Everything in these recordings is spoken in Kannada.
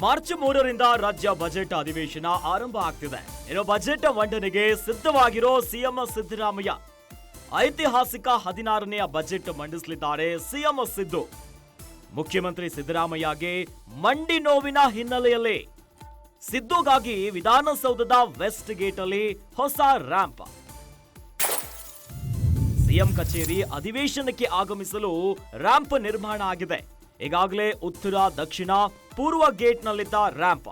ಮಾರ್ಚ್ 3ರಿಂದ ರಾಜ್ಯ ಬಜೆಟ್ ಅಧಿವೇಶನ ಆರಂಭ ಆಗ್ತಿದೆ. ಇನ್ನು ಬಜೆಟ್ ಮಂಡನೆಗೆ ಸಿದ್ಧವಾಗಿರೋ ಸಿಎಂ ಸಿದ್ದರಾಮಯ್ಯ ಐತಿಹಾಸಿಕ 16ನೇ ಬಜೆಟ್ ಮಂಡಿಸಲಿದ್ದಾರೆ. ಸಿಎಂ ಸಿದ್ದು ಮುಖ್ಯಮಂತ್ರಿ ಸಿದ್ದರಾಮಯ್ಯಗೆ ಮಂಡಿ ನೋವಿನ ಹಿನ್ನೆಲೆಯಲ್ಲಿ ಸಿದ್ದುಗಾಗಿ ವಿಧಾನಸೌಧದ ವೆಸ್ಟ್ ಗೇಟ್ ಅಲ್ಲಿ ಹೊಸ ರ್ಯಾಂಪ್. ಸಿಎಂ ಕಚೇರಿ ಅಧಿವೇಶನಕ್ಕೆ ಆಗಮಿಸಲು ರ್ಯಾಂಪ್ ನಿರ್ಮಾಣ ಆಗಿದೆ. ಈಗಾಗಲೇ ಉತ್ತರ, ದಕ್ಷಿಣ, ಪೂರ್ವ ಗೇಟ್ನಲ್ಲಿದ್ದ ರ್ಯಾಂಪ್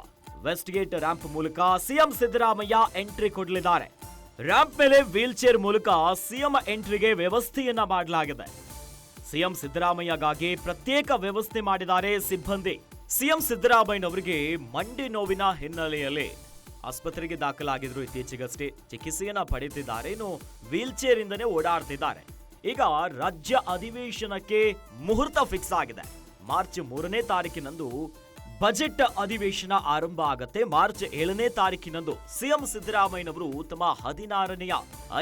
ವೆಸ್ಟ್ ಗೇಟ್ ರ್ಯಾಂಪ್ ಮೂಲಕ ಸಿಎಂ ಸಿದ್ದರಾಮಯ್ಯ ಎಂಟ್ರಿ ಕೊಡಲಿದ್ದಾರೆ. ರ್ಯಾಂಪ್ ಮೇಲೆ ವೀಲ್ ಚೇರ್ ಮೂಲಕ ಸಿಎಂ ಎಂಟ್ರಿಗೆ ವ್ಯವಸ್ಥೆಯನ್ನ ಮಾಡಲಾಗಿದೆ. ಸಿಎಂ ಸಿದ್ದರಾಮಯ್ಯಗಾಗಿ ಪ್ರತ್ಯೇಕ ವ್ಯವಸ್ಥೆ ಮಾಡಿದ್ದಾರೆ ಸಿಬ್ಬಂದಿ. ಸಿಎಂ ಸಿದ್ದರಾಮಯ್ಯನವರಿಗೆ ಮಂಡಿ ನೋವಿನ ಹಿನ್ನೆಲೆಯಲ್ಲಿ ಆಸ್ಪತ್ರೆಗೆ ದಾಖಲಾಗಿದ್ರು. ಇತ್ತೀಚೆಗಷ್ಟೇ ಚಿಕಿತ್ಸೆಯನ್ನ ಪಡೆಯುತ್ತಿದ್ದಾರೆ. ಇನ್ನು ವೀಲ್ ಚೇರ್ ಇಂದನೇ ಓಡಾಡ್ತಿದ್ದಾರೆ. ಈಗ ರಾಜ್ಯ ಅಧಿವೇಶನಕ್ಕೆ ಮುಹೂರ್ತ ಫಿಕ್ಸ್ ಆಗಿದೆ. ಮಾರ್ಚ್ 3ನೇ ತಾರೀಕಿನಂದು ಬಜೆಟ್ ಅಧಿವೇಶನ ಆರಂಭ ಆಗತ್ತೆ. ಮಾರ್ಚ್ 7ನೇ ತಾರೀಕಿನಂದು ಸಿಎಂ ಸಿದ್ದರಾಮಯ್ಯನವರು ತಮ್ಮ 16ನೇ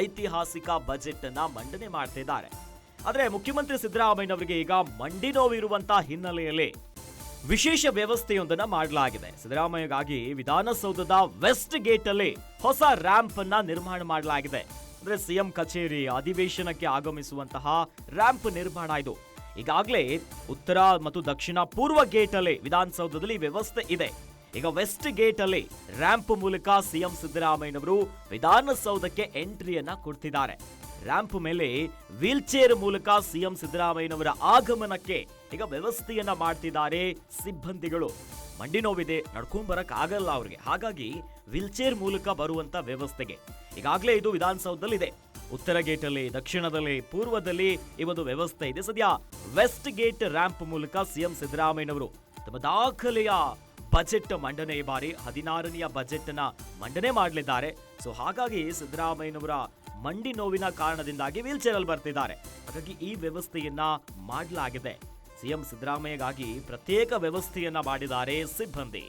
ಐತಿಹಾಸಿಕ ಬಜೆಟ್ ಅನ್ನ ಮಂಡನೆ ಮಾಡ್ತಿದ್ದಾರೆ. ಆದ್ರೆ ಮುಖ್ಯಮಂತ್ರಿ ಸಿದ್ದರಾಮಯ್ಯನವರಿಗೆ ಈಗ ಮಂಡಿ ನೋವಿರುವಂತಹ ಹಿನ್ನೆಲೆಯಲ್ಲಿ ವಿಶೇಷ ವ್ಯವಸ್ಥೆಯೊಂದನ್ನ ಮಾಡಲಾಗಿದೆ. ಸಿದ್ದರಾಮಯ್ಯಗಾಗಿ ವಿಧಾನಸೌಧದ ವೆಸ್ಟ್ ಗೇಟ್ ಅಲ್ಲಿ ಹೊಸ ರ್ಯಾಂಪ್ ಅನ್ನ ನಿರ್ಮಾಣ ಮಾಡಲಾಗಿದೆ. ಅಂದ್ರೆ ಸಿಎಂ ಕಚೇರಿ ಅಧಿವೇಶನಕ್ಕೆ ಆಗಮಿಸುವಂತಹ ರ್ಯಾಂಪ್ ನಿರ್ಮಾಣ ಇದು. ಈಗಾಗಲೇ ಉತ್ತರ ಮತ್ತು ದಕ್ಷಿಣ, ಪೂರ್ವ ಗೇಟ್ ಅಲ್ಲಿ ವಿಧಾನಸೌಧದಲ್ಲಿ ವ್ಯವಸ್ಥೆ ಇದೆ. ಈಗ ವೆಸ್ಟ್ ಗೇಟ್ ಅಲ್ಲಿ ರ್ಯಾಂಪ್ ಮೂಲಕ ಸಿಎಂ ಸಿದ್ದರಾಮಯ್ಯನವರು ವಿಧಾನಸೌಧಕ್ಕೆ ಎಂಟ್ರಿಯನ್ನ ಕೊಡ್ತಿದ್ದಾರೆ. ರ್ಯಾಂಪ್ ಮೇಲೆ ವೀಲ್ ಚೇರ್ ಮೂಲಕ ಸಿಎಂ ಸಿದ್ದರಾಮಯ್ಯನವರ ಆಗಮನಕ್ಕೆ ಈಗ ವ್ಯವಸ್ಥೆಯನ್ನ ಮಾಡ್ತಿದ್ದಾರೆ ಸಿಬ್ಬಂದಿಗಳು. ಮಂಡಿ ನೋವಿದೆ, ನಡ್ಕೊಂಡ್ ಬರಕ್ ಆಗಲ್ಲ ಅವ್ರಿಗೆ. ಹಾಗಾಗಿ ವೀಲ್ ಚೇರ್ ಮೂಲಕ ಬರುವಂತ ವ್ಯವಸ್ಥೆಗೆ ಈಗಾಗಲೇ ಇದು ವಿಧಾನಸೌಧದಲ್ಲಿದೆ. ಉತ್ತರ ಗೇಟ್ ಅಲ್ಲಿ, ದಕ್ಷಿಣದಲ್ಲಿ, ಪೂರ್ವದಲ್ಲಿ ಈ ಒಂದು ವ್ಯವಸ್ಥೆ ಇದೆ. ಸದ್ಯ ವೆಸ್ಟ್ ಗೇಟ್ ರ್ಯಾಂಪ್ ಮೂಲಕ ಸಿಎಂ ಸಿದ್ದರಾಮಯ್ಯನವರು ತಮ್ಮ ದಾಖಲೆಯ ಬಜೆಟ್ ಮಂಡನೆ, ಈ ಬಾರಿ 16ನೇ ಬಜೆಟ್ ಅನ್ನ ಮಂಡನೆ ಮಾಡಲಿದ್ದಾರೆ. ಸೊ ಹಾಗಾಗಿ ಸಿದ್ದರಾಮಯ್ಯನವರ ಮಂಡಿ ನೋವಿನ ಕಾರಣದಿಂದಾಗಿ ವೀಲ್ ಚೇರ್ ಅಲ್ಲಿ ಬರ್ತಿದ್ದಾರೆ. ಹಾಗಾಗಿ ಈ ವ್ಯವಸ್ಥೆಯನ್ನ ಮಾಡಲಾಗಿದೆ. ಸಿಎಂ ಸಿದ್ದರಾಮಯ್ಯಗಾಗಿ ಪ್ರತ್ಯೇಕ ವ್ಯವಸ್ಥೆಯನ್ನ ಮಾಡಿದ್ದಾರೆ ಸಿಬ್ಬಂದಿ.